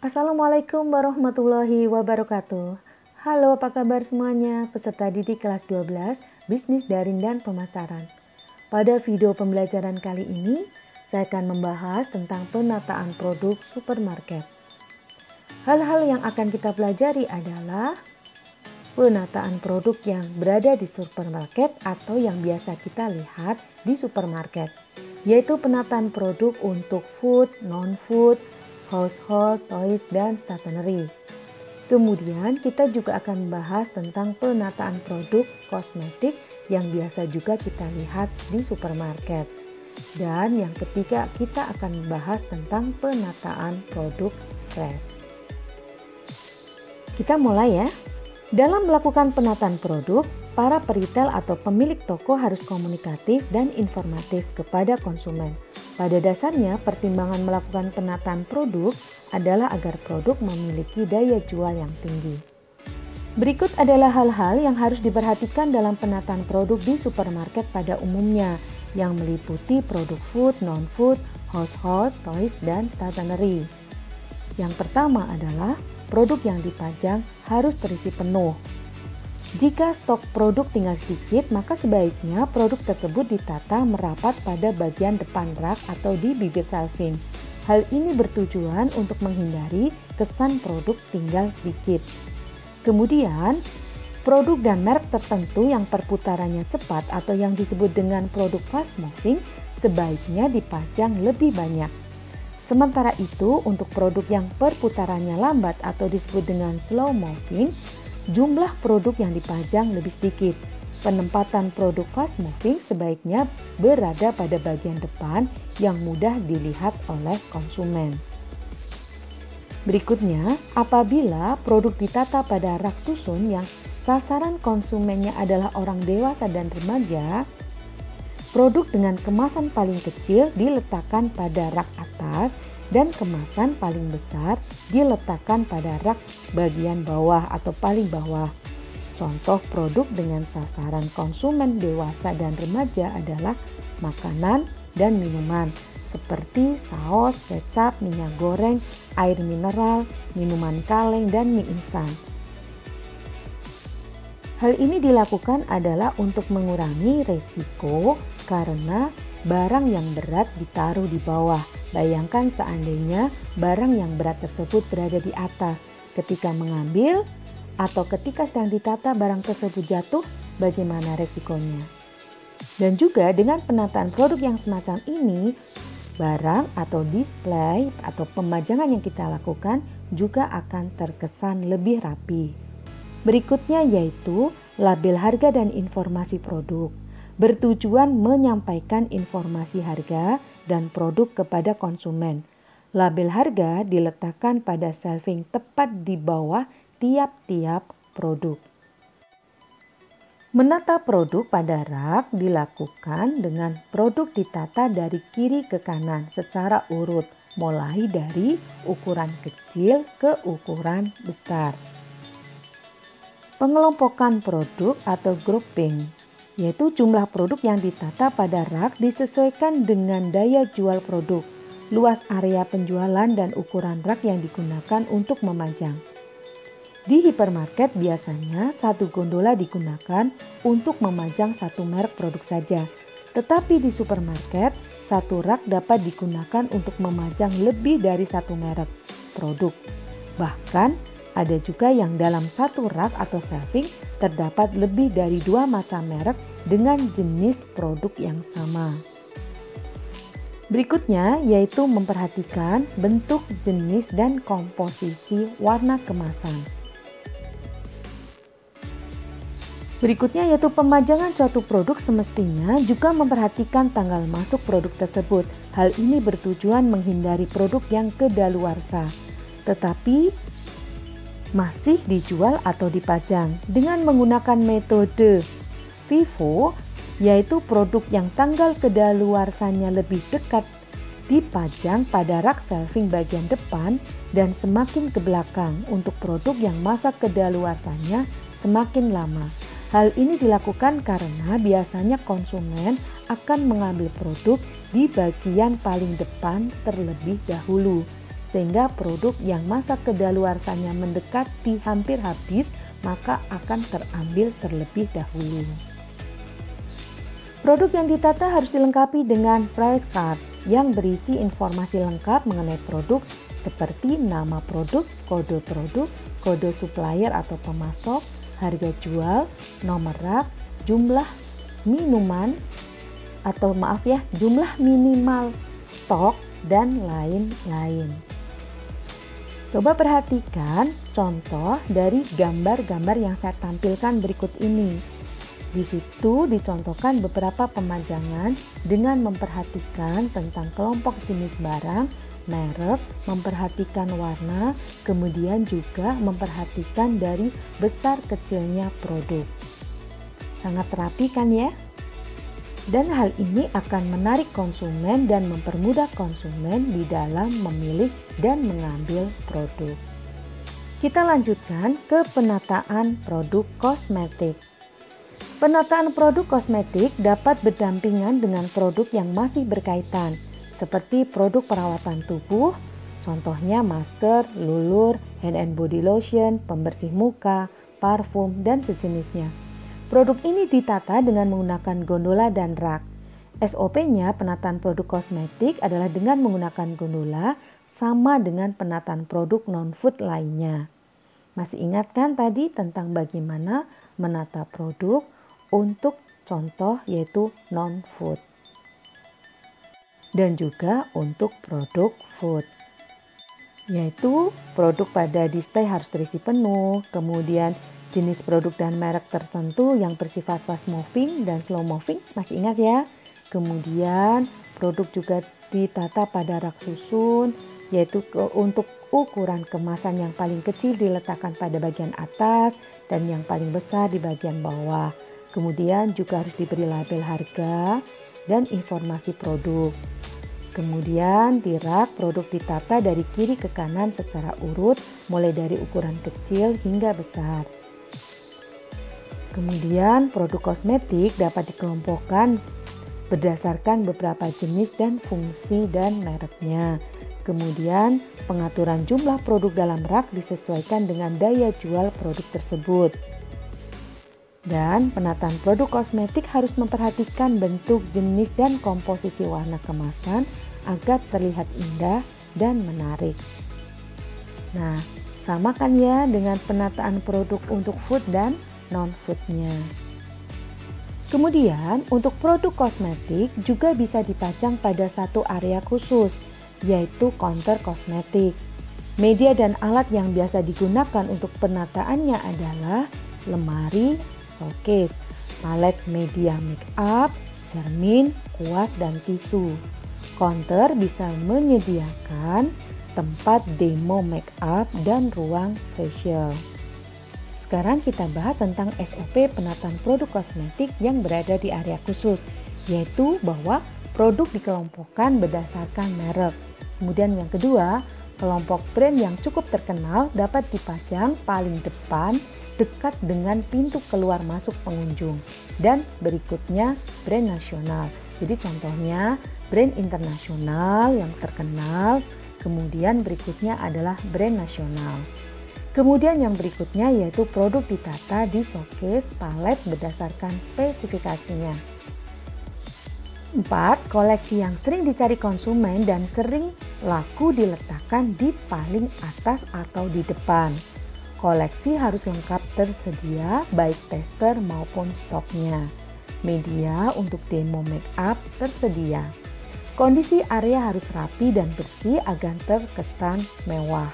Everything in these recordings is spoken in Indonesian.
Assalamualaikum warahmatullahi wabarakatuh. Halo, apa kabar semuanya? Peserta didik kelas 12, bisnis daring dan pemasaran. Pada video pembelajaran kali ini, saya akan membahas tentang penataan produk supermarket. Hal-hal yang akan kita pelajari adalah penataan produk yang berada di supermarket atau yang biasa kita lihat di supermarket, yaitu penataan produk untuk food, non-food, household, toys, dan stationery. Kemudian kita juga akan membahas tentang penataan produk kosmetik yang biasa juga kita lihat di supermarket. Dan yang ketiga kita akan membahas tentang penataan produk fresh. Kita mulai ya. Dalam melakukan penataan produk, para peritel atau pemilik toko harus komunikatif dan informatif kepada konsumen. Pada dasarnya, pertimbangan melakukan penataan produk adalah agar produk memiliki daya jual yang tinggi. Berikut adalah hal-hal yang harus diperhatikan dalam penataan produk di supermarket pada umumnya, yang meliputi produk food, non-food, household, toys, dan stationery. Yang pertama adalah produk yang dipajang harus terisi penuh. Jika stok produk tinggal sedikit, maka sebaiknya produk tersebut ditata merapat pada bagian depan rak atau di bibir shelving. Hal ini bertujuan untuk menghindari kesan produk tinggal sedikit. Kemudian, produk dan merek tertentu yang perputarannya cepat atau yang disebut dengan produk fast moving sebaiknya dipajang lebih banyak. Sementara itu, untuk produk yang perputarannya lambat atau disebut dengan slow moving, jumlah produk yang dipajang lebih sedikit. Penempatan produk fast moving sebaiknya berada pada bagian depan yang mudah dilihat oleh konsumen. Berikutnya, apabila produk ditata pada rak susun yang sasaran konsumennya adalah orang dewasa dan remaja, produk dengan kemasan paling kecil diletakkan pada rak atas dan kemasan paling besar diletakkan pada rak bagian bawah atau paling bawah. Contoh produk dengan sasaran konsumen dewasa dan remaja adalah makanan dan minuman seperti saus, kecap, minyak goreng, air mineral, minuman kaleng, dan mie instan. Hal ini dilakukan adalah untuk mengurangi resiko karena barang yang berat ditaruh di bawah. Bayangkan seandainya barang yang berat tersebut berada di atas. Ketika mengambil atau ketika sedang ditata barang tersebut jatuh, bagaimana resikonya? Dan juga dengan penataan produk yang semacam ini, barang atau display atau pemajangan yang kita lakukan juga akan terkesan lebih rapi. Berikutnya yaitu label harga dan informasi produk. Bertujuan menyampaikan informasi harga dan produk kepada konsumen. Label harga diletakkan pada shelving tepat di bawah tiap-tiap produk. Menata produk pada rak dilakukan dengan produk ditata dari kiri ke kanan secara urut, mulai dari ukuran kecil ke ukuran besar. Pengelompokan produk atau grouping, yaitu jumlah produk yang ditata pada rak disesuaikan dengan daya jual produk, luas area penjualan, dan ukuran rak yang digunakan untuk memajang. Di hipermarket biasanya satu gondola digunakan untuk memajang satu merek produk saja, tetapi di supermarket satu rak dapat digunakan untuk memajang lebih dari satu merek produk. Bahkan ada juga yang dalam satu rak atau shelving terdapat lebih dari 2 macam merek dengan jenis produk yang sama. Berikutnya yaitu memperhatikan bentuk, jenis, dan komposisi warna kemasan. Berikutnya yaitu pemajangan suatu produk semestinya juga memperhatikan tanggal masuk produk tersebut. Hal ini bertujuan menghindari produk yang kedaluarsa, tetapi masih dijual atau dipajang dengan menggunakan metode FIFO, yaitu produk yang tanggal kedaluarsanya lebih dekat dipajang pada rak shelving bagian depan dan semakin ke belakang untuk produk yang masa kedaluarsanya semakin lama. Hal ini dilakukan karena biasanya konsumen akan mengambil produk di bagian paling depan terlebih dahulu, sehingga produk yang masa kedaluarsanya mendekati hampir habis maka akan terambil terlebih dahulu. Produk yang ditata harus dilengkapi dengan price card yang berisi informasi lengkap mengenai produk seperti nama produk, kode supplier atau pemasok, harga jual, nomor rak, jumlah jumlah minimal stok, dan lain-lain. Coba perhatikan contoh dari gambar-gambar yang saya tampilkan berikut ini. Di situ dicontohkan beberapa pemajangan dengan memperhatikan tentang kelompok jenis barang, merek, memperhatikan warna, kemudian juga memperhatikan dari besar kecilnya produk. Sangat rapi kan ya? Dan hal ini akan menarik konsumen dan mempermudah konsumen di dalam memilih dan mengambil produk. Kita lanjutkan ke penataan produk kosmetik. Penataan produk kosmetik dapat berdampingan dengan produk yang masih berkaitan, seperti produk perawatan tubuh, contohnya masker, lulur, hand and body lotion, pembersih muka, parfum, dan sejenisnya. Produk ini ditata dengan menggunakan gondola dan rak. SOP-nya penataan produk kosmetik adalah dengan menggunakan gondola sama dengan penataan produk non-food lainnya. Masih ingat kan tadi tentang bagaimana menata produk untuk contoh yaitu non-food dan juga untuk produk food, yaitu produk pada display harus terisi penuh, kemudian jenis produk dan merek tertentu yang bersifat fast moving dan slow moving, masih ingat ya? Kemudian produk juga ditata pada rak susun, yaitu untuk ukuran kemasan yang paling kecil diletakkan pada bagian atas dan yang paling besar di bagian bawah. Kemudian juga harus diberi label harga dan informasi produk. Kemudian di rak produk ditata dari kiri ke kanan secara urut mulai dari ukuran kecil hingga besar. Kemudian produk kosmetik dapat dikelompokkan berdasarkan beberapa jenis dan fungsi dan mereknya. Kemudian pengaturan jumlah produk dalam rak disesuaikan dengan daya jual produk tersebut. Dan penataan produk kosmetik harus memperhatikan bentuk, jenis, dan komposisi warna kemasan agar terlihat indah dan menarik. Nah, sama kan ya dengan penataan produk untuk food dan non-foodnya. Kemudian untuk produk kosmetik juga bisa dipajang pada satu area khusus, yaitu counter kosmetik. Media dan alat yang biasa digunakan untuk penataannya adalah lemari, showcase, palet media make up, cermin, kuas, dan tisu. Counter bisa menyediakan tempat demo make up dan ruang facial. Sekarang kita bahas tentang SOP penataan produk kosmetik yang berada di area khusus, yaitu bahwa produk dikelompokkan berdasarkan merek. Kemudian yang kedua, kelompok brand yang cukup terkenal dapat dipajang paling depan dekat dengan pintu keluar masuk pengunjung. Dan berikutnya brand nasional. Jadi contohnya brand internasional yang terkenal, kemudian berikutnya adalah brand nasional. Kemudian yang berikutnya yaitu produk ditata di showcase palet berdasarkan spesifikasinya. 4. Koleksi yang sering dicari konsumen dan sering laku diletakkan di paling atas atau di depan. Koleksi harus lengkap tersedia baik tester maupun stoknya. Media untuk demo make up tersedia. Kondisi area harus rapi dan bersih agar terkesan mewah.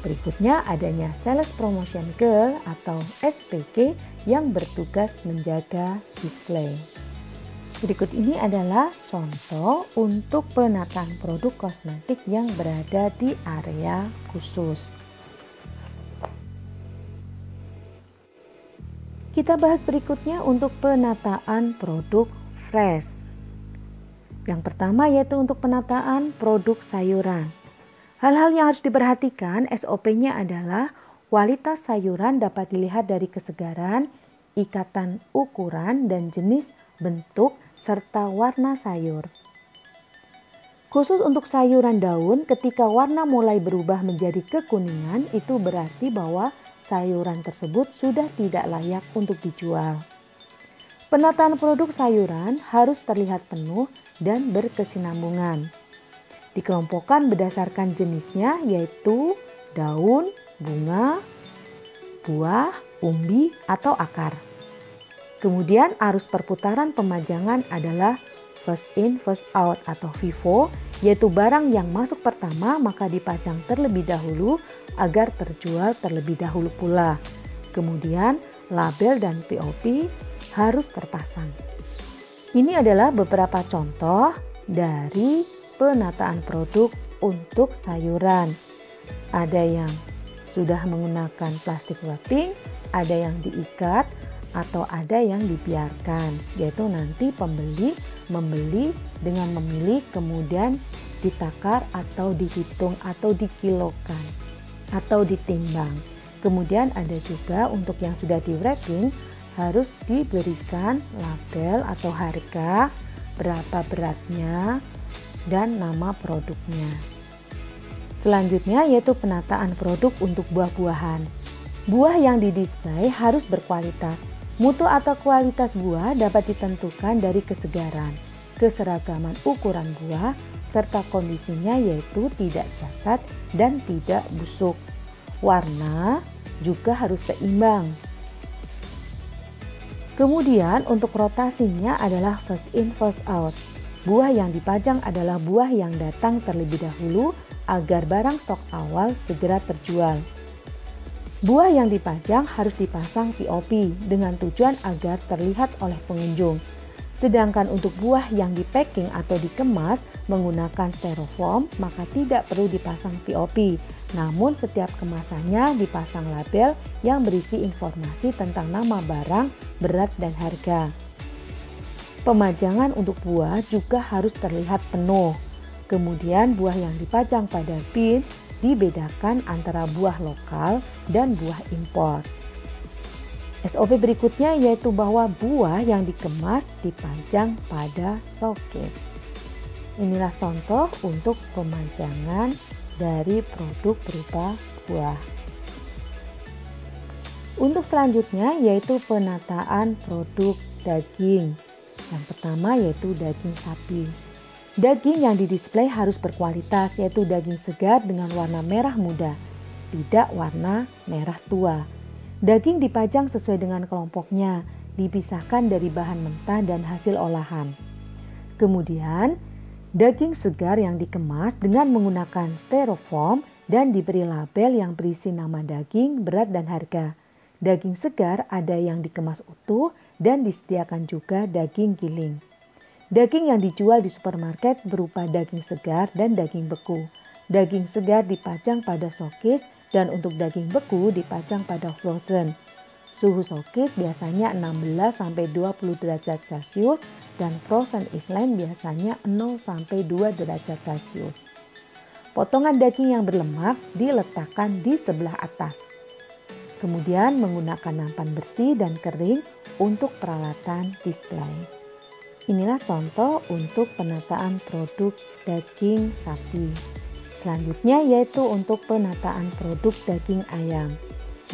Berikutnya adanya Sales Promotion Girl atau SPG yang bertugas menjaga display. Berikut ini adalah contoh untuk penataan produk kosmetik yang berada di area khusus. Kita bahas berikutnya untuk penataan produk fresh. Yang pertama yaitu untuk penataan produk sayuran. Hal-hal yang harus diperhatikan SOP-nya adalah kualitas sayuran dapat dilihat dari kesegaran, ikatan ukuran, dan jenis bentuk serta warna sayur. Khusus untuk sayuran daun, ketika warna mulai berubah menjadi kekuningan, itu berarti bahwa sayuran tersebut sudah tidak layak untuk dijual. Penataan produk sayuran harus terlihat penuh dan berkesinambungan. Dikelompokkan berdasarkan jenisnya, yaitu daun, bunga, buah, umbi, atau akar. Kemudian arus perputaran pemajangan adalah first in, first out atau FIFO, yaitu barang yang masuk pertama maka dipajang terlebih dahulu agar terjual terlebih dahulu pula. Kemudian label dan POP harus terpasang. Ini adalah beberapa contoh dari penataan produk untuk sayuran. Ada yang sudah menggunakan plastik wrapping, ada yang diikat, atau ada yang dibiarkan, yaitu nanti pembeli membeli dengan memilih, kemudian ditakar atau dihitung atau dikilokan atau ditimbang. Kemudian ada juga untuk yang sudah di wrapping harus diberikan label atau harga, berapa beratnya, dan nama produknya. Selanjutnya yaitu penataan produk untuk buah-buahan. Buah yang didisplay harus berkualitas. Mutu atau kualitas buah dapat ditentukan dari kesegaran, keseragaman ukuran buah, serta kondisinya yaitu tidak cacat dan tidak busuk. Warna juga harus seimbang. Kemudian untuk rotasinya adalah first in, first out. Buah yang dipajang adalah buah yang datang terlebih dahulu agar barang stok awal segera terjual. Buah yang dipajang harus dipasang POP dengan tujuan agar terlihat oleh pengunjung. Sedangkan untuk buah yang dipacking atau dikemas menggunakan styrofoam maka tidak perlu dipasang POP. Namun setiap kemasannya dipasang label yang berisi informasi tentang nama barang, berat, dan harga. Pemajangan untuk buah juga harus terlihat penuh. Kemudian buah yang dipajang pada bins dibedakan antara buah lokal dan buah impor. SOP berikutnya yaitu bahwa buah yang dikemas dipajang pada showcase. Inilah contoh untuk pemajangan dari produk berupa buah. Untuk selanjutnya yaitu penataan produk daging. Yang pertama yaitu daging sapi. Daging yang didisplay harus berkualitas, yaitu daging segar dengan warna merah muda, tidak warna merah tua. Daging dipajang sesuai dengan kelompoknya, dipisahkan dari bahan mentah dan hasil olahan. Kemudian, daging segar yang dikemas dengan menggunakan styrofoam dan diberi label yang berisi nama daging, berat, dan harga. Daging segar ada yang dikemas utuh dan disediakan juga daging giling. Daging yang dijual di supermarket berupa daging segar dan daging beku. Daging segar dipajang pada showcase dan untuk daging beku dipajang pada frozen. Suhu showcase biasanya 16-20 derajat Celcius dan frozen island biasanya 0-2 derajat Celcius. Potongan daging yang berlemak diletakkan di sebelah atas. Kemudian menggunakan nampan bersih dan kering untuk peralatan display. Inilah contoh untuk penataan produk daging sapi. Selanjutnya yaitu untuk penataan produk daging ayam.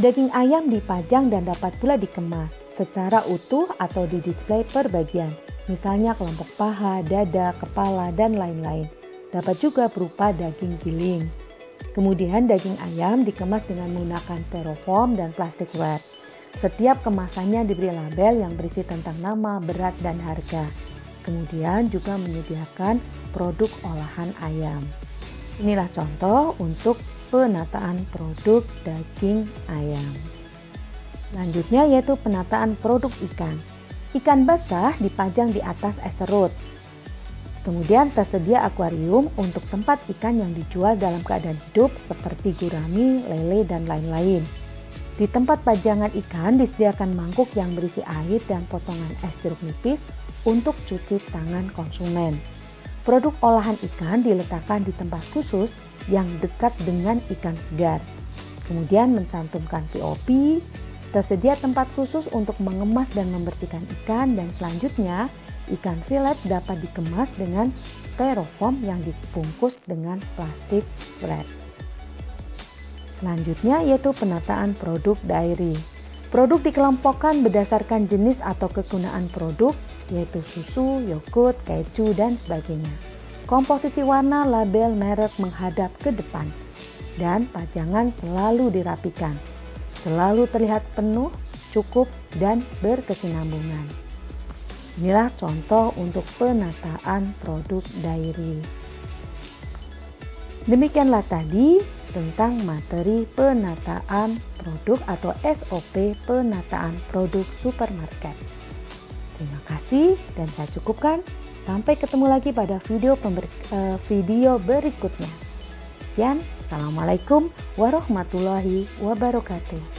Daging ayam dipajang dan dapat pula dikemas secara utuh atau didisplay per bagian. Misalnya kelompok paha, dada, kepala, dan lain-lain. Dapat juga berupa daging giling. Kemudian daging ayam dikemas dengan menggunakan styrofoam dan plastik wrap. Setiap kemasannya diberi label yang berisi tentang nama, berat, dan harga. Kemudian juga menyediakan produk olahan ayam. Inilah contoh untuk penataan produk daging ayam. Selanjutnya yaitu penataan produk ikan. Ikan basah dipajang di atas es serut. Kemudian tersedia akuarium untuk tempat ikan yang dijual dalam keadaan hidup seperti gurami, lele, dan lain-lain. Di tempat pajangan ikan disediakan mangkuk yang berisi air dan potongan es jeruk nipis untuk cuci tangan konsumen. Produk olahan ikan diletakkan di tempat khusus yang dekat dengan ikan segar. Kemudian mencantumkan POP, tersedia tempat khusus untuk mengemas dan membersihkan ikan, dan selanjutnya ikan filet dapat dikemas dengan styrofoam yang dibungkus dengan plastik wrap. Selanjutnya yaitu penataan produk dairy. Produk dikelompokkan berdasarkan jenis atau kegunaan produk, yaitu susu, yogurt, keju, dan sebagainya. Komposisi warna label merek menghadap ke depan, dan pajangan selalu dirapikan. Selalu terlihat penuh, cukup, dan berkesinambungan. Inilah contoh untuk penataan produk dairy. Demikianlah tadi tentang materi penataan produk atau SOP penataan produk supermarket. Terima kasih dan saya cukupkan. Sampai ketemu lagi pada video berikutnya. Sekian, Assalamualaikum warahmatullahi wabarakatuh.